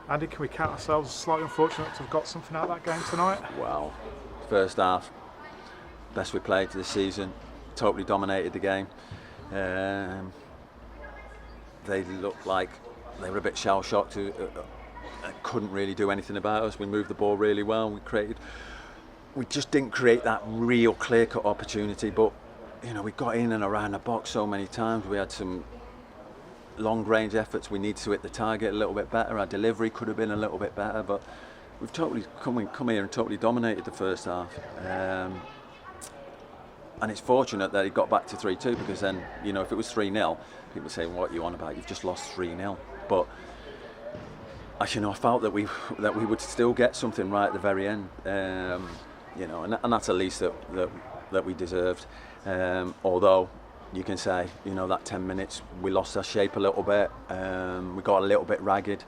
Andy, can we count ourselves slightly unfortunate to have got something out of that game tonight? Well, first half, best we played this season, totally dominated the game. They looked like they were a bit shell-shocked, couldn't really do anything about us. We moved the ball really well, we just didn't create that real clear-cut opportunity, but we got in and around the box so many times. We had some long-range efforts. We need to hit the target a little bit better. Our delivery could have been a little bit better, but we've totally come here and totally dominated the first half. And it's fortunate that it got back to 3-2, because then, if it was 3-0, people would say, what are you on about? You've just lost 3-0. But I felt that we would still get something right at the very end. And that's the least that we deserved. Although you can say, that 10 minutes we lost our shape a little bit. We got a little bit ragged.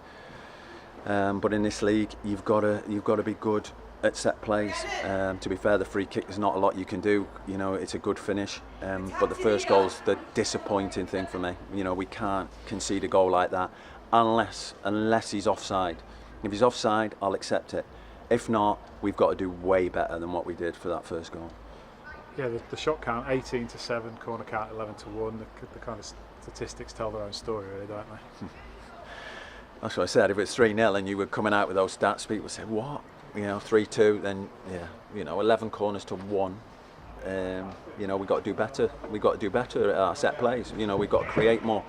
But in this league, you've got to be good at set plays. To be fair, the free kick is not a lot you can do. It's a good finish. But the first goal's the disappointing thing for me. We can't concede a goal like that unless he's offside. If he's offside, I'll accept it. If not, we've got to do way better than what we did for that first goal. Yeah, the shot count 18-7, corner count 11-1. The kind of statistics tell their own story, really, don't they? That's what I said. If it's 3-0 and you were coming out with those stats, people would say, what? 3-2, then 11 corners to 1. We've got to do better. We've got to do better at our set plays. We've got to create more.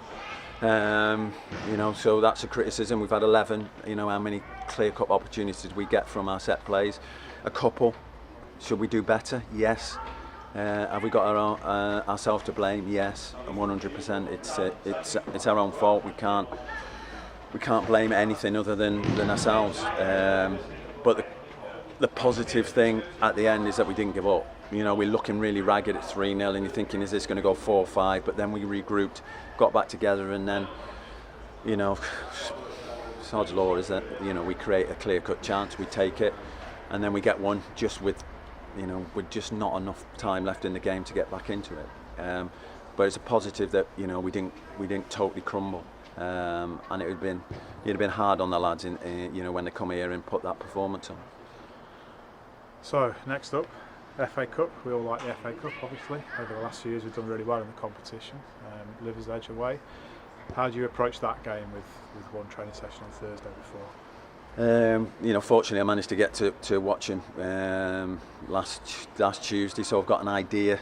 So that's a criticism. We've had 11. How many clear-cut opportunities we get from our set plays? A couple. Should we do better? Yes. Have we got ourselves to blame? Yes, and 100%. It's our own fault. We can't blame anything other than ourselves. But the positive thing at the end is that we didn't give up. We're looking really ragged at 3-0, and you're thinking, is this going to go 4-5? But then we regrouped, got back together, and then, sod's law is that we create a clear-cut chance, we take it, and then we get one just with just not enough time left in the game to get back into it. But it's a positive that we didn't totally crumble, and it'd have been hard on the lads when they come here and put that performance on. So next up, FA Cup. We all like the FA Cup, obviously. Over the last few years, we've done really well in the competition. Liversedge away. How do you approach that game with one training session on Thursday before? Fortunately, I managed to get to watch him last Tuesday, so I've got an idea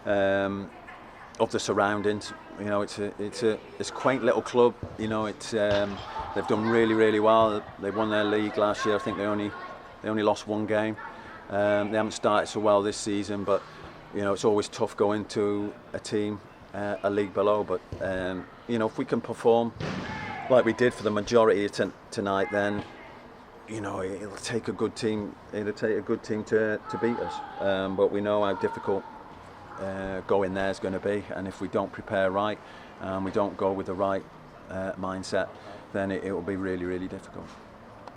of the surroundings. It's a quaint little club. They've done really well. They won their league last year. I think they only lost one game. They haven't started so well this season, but it's always tough going to a team a league below. But if we can perform like we did for the majority of tonight, then it'll take a good team. It'll take a good team to beat us. But we know how difficult going there is going to be, and if we don't prepare right, we don't go with the right mindset, then it will be really difficult.